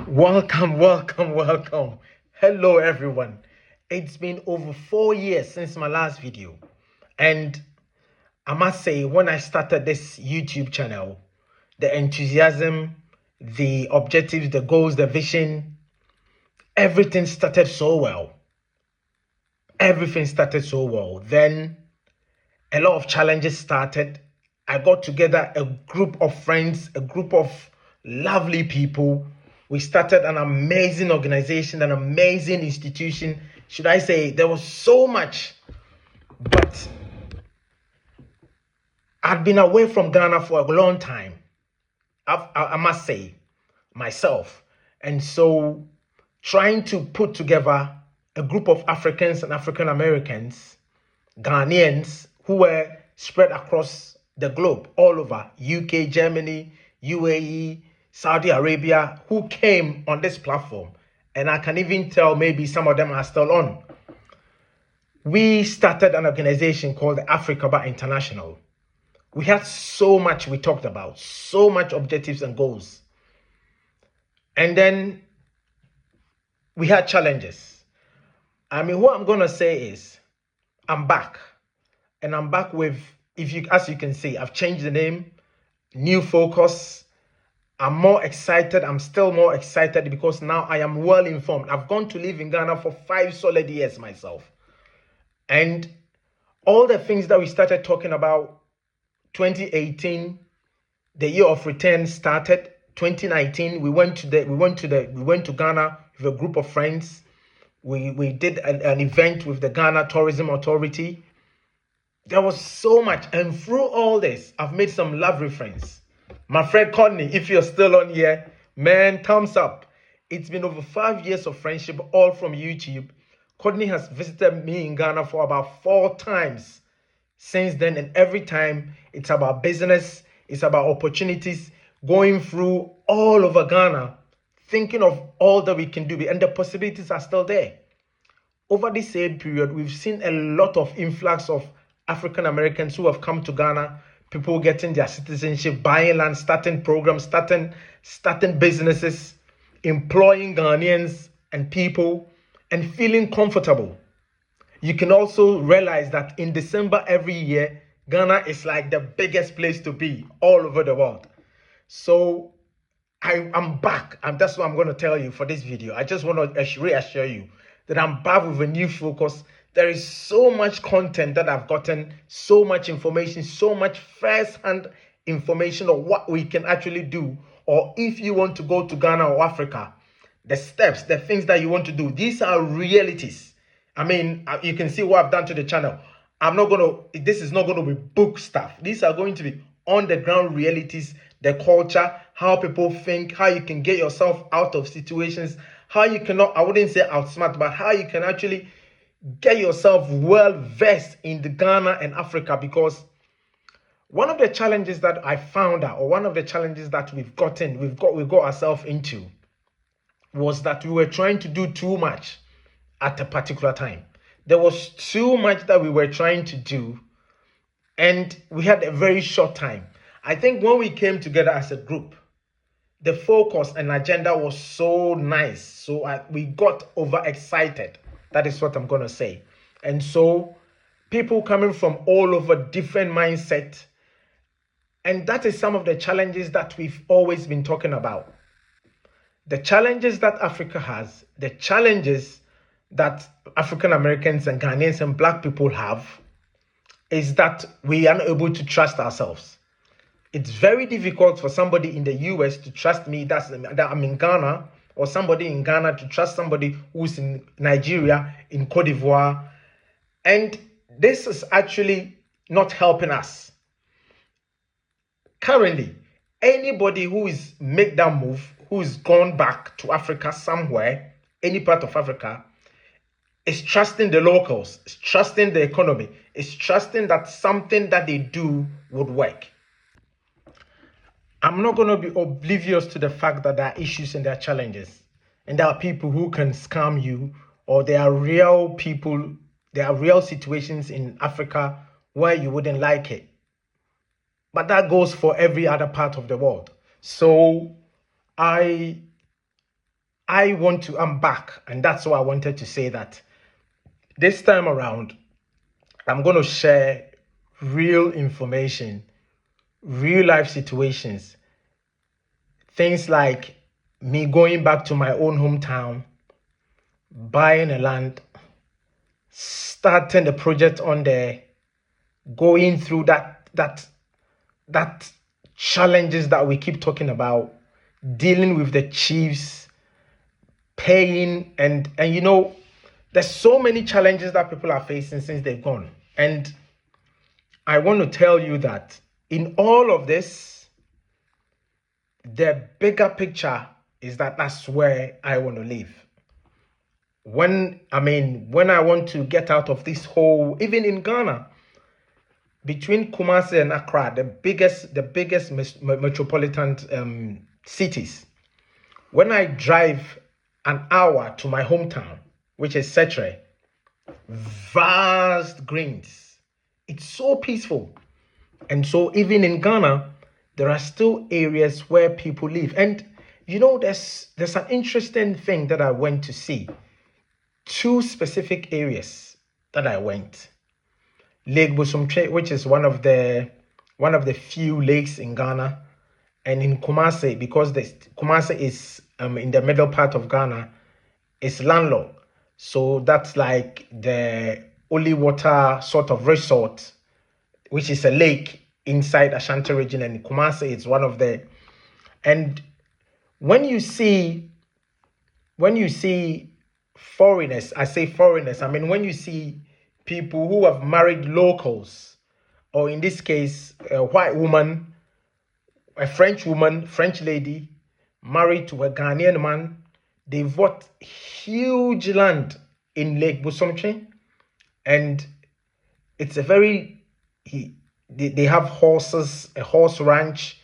Welcome, welcome, welcome. Hello, everyone. It's been over 4 years since my last video. And I must say, when I started this YouTube channel, the enthusiasm, the objectives, the goals, the vision, everything started so well. Everything started so well. Then a lot of challenges started. I got together a group of friends, a group of lovely people. We started an amazing organization, an amazing institution. Should I say, there was so much, but I'd been away from Ghana for a long time. I must say, myself. And so trying to put together a group of Africans and African Americans, Ghanaians, who were spread across the globe, all over UK, Germany, UAE, Saudi Arabia, who came on this platform. And I can even tell maybe some of them are still on. We started an organization called the Africaba International. We had so much we talked about, so much objectives and goals. And then we had challenges. What I'm going to say is, I'm back. And I'm back with, as you can see, I've changed the name, new focus. I'm more excited. I'm still more excited because now I am well informed. I've gone to live in Ghana for 5 solid years myself. And all the things that we started talking about, 2018, the year of return started. 2019, we went to Ghana with a group of friends. We did an event with the Ghana Tourism Authority. There was so much, and through all this, I've made some lovely friends. My friend Connie, if you're still on here, man, thumbs up. It's been over 5 years of friendship, all from YouTube. Connie has visited me in Ghana for about 4 times since then, and every time it's about business, it's about opportunities, going through all over Ghana, thinking of all that we can do, and the possibilities are still there. Over this same period, we've seen a lot of influx of African Americans who have come to Ghana, people getting their citizenship, buying land, starting programs, starting businesses, employing Ghanaians and people, and feeling comfortable. You can also realize that in December every year, Ghana is like the biggest place to be all over the world. So I'm back, and that's what I'm going to tell you for this video. I just want to reassure you that I'm back with a new focus. There is so much content that I've gotten, so much information, so much first-hand information of what we can actually do, or if you want to go to Ghana or Africa, the steps, the things that you want to do. These are realities. You can see what I've done to the channel. This is not going to be book stuff. These are going to be on-the-ground realities, the culture, how people think, how you can get yourself out of situations, how you cannot, I wouldn't say outsmart, but how you can actually get yourself well versed in the Ghana and Africa. Because one of the challenges that I found out, or one of the challenges that we got ourselves into, was that we were trying to do too much at a particular time. There was too much that we were trying to do, and we had a very short time. I think when we came together as a group, the focus and agenda was so nice. So we got overexcited. That is what I'm going to say. And so people coming from all over, different mindset. And that is some of the challenges that we've always been talking about. The challenges that Africa has, the challenges that African Americans and Ghanaians and Black people have, is that we are not able to trust ourselves. It's very difficult for somebody in the US to trust me that I'm in Ghana, or somebody in Ghana to trust somebody who's in Nigeria, in Cote d'Ivoire. And this is actually not helping us. Currently, anybody who is made that move, who is gone back to Africa somewhere, any part of Africa, is trusting the locals, is trusting the economy, is trusting that something that they do would work. I'm not going to be oblivious to the fact that there are issues and there are challenges. And there are people who can scam you, or there are real people, there are real situations in Africa where you wouldn't like it. But that goes for every other part of the world. So I I'm back. And that's why I wanted to say that this time around, I'm going to share real information, real life situations, things like me going back to my own hometown, buying a land, starting the project on there, going through that challenges that we keep talking about, dealing with the chiefs, paying, and there's so many challenges that people are facing since they've gone. And I want to tell you that in all of this, the bigger picture is that that's where I want to live. When I want to get out of this whole, even in Ghana, between Kumasi and Accra, the biggest metropolitan cities, when I drive an hour to my hometown, which is Setre, vast greens, it's so peaceful. And so even in Ghana, there are still areas where people live. And there's an interesting thing that I went to see. Two specific areas that I went. Lake Bosumtwe, which is one of the few lakes in Ghana, and in Kumasi, because Kumasi is in the middle part of Ghana, it's landlocked. So that's like the only water sort of resort, which is a lake inside Ashanti region, and Kumasi is one of the. And when you see foreigners, I say foreigners, when you see people who have married locals, or in this case, a white woman, a French woman, French lady, married to a Ghanaian man, they've bought huge land in Lake Bosumtwe, and it's they have horses, a horse ranch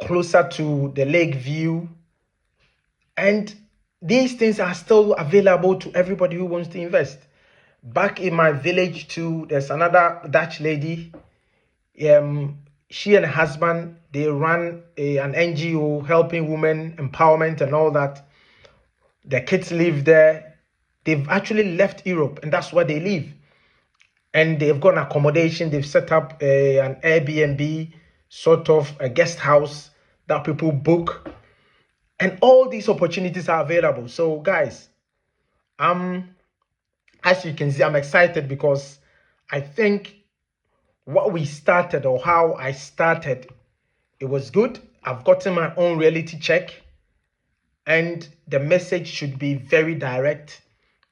closer to the lake view, and these things are still available to everybody who wants to invest. Back in my village too, there's another Dutch lady. She and her husband, they run an NGO helping women empowerment and all that. Their kids live there. They've actually left Europe, and that's where they live. And they've got an accommodation. They've set up an Airbnb, sort of a guest house that people book. And all these opportunities are available. So guys, as you can see, I'm excited because I think what we started, or how I started, it was good. I've gotten my own reality check, and the message should be very direct.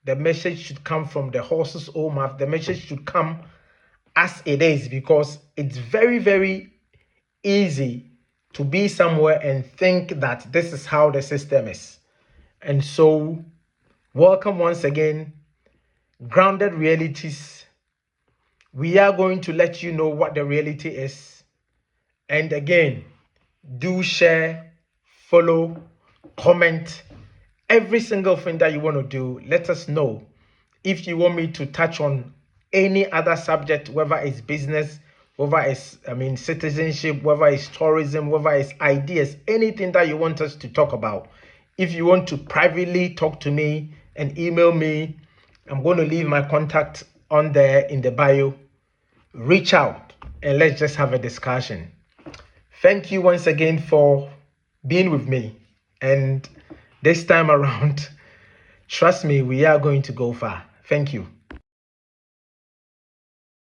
The message should come from the horse's own mouth. The message should come as it is, because it's very, very easy to be somewhere and think that this is how the system is. And so, welcome once again. Grounded Realities. We are going to let you know what the reality is. And again, do share, follow, comment, every single thing that you want to do. Let us know. If you want me to touch on any other subject, whether it's business, whether it's citizenship, whether it's tourism, whether it's ideas, anything that you want us to talk about. If you want to privately talk to me and email me, I'm going to leave my contact on there in the bio. Reach out and let's just have a discussion. Thank you once again for being with me. And this time around, trust me, we are going to go far. Thank you.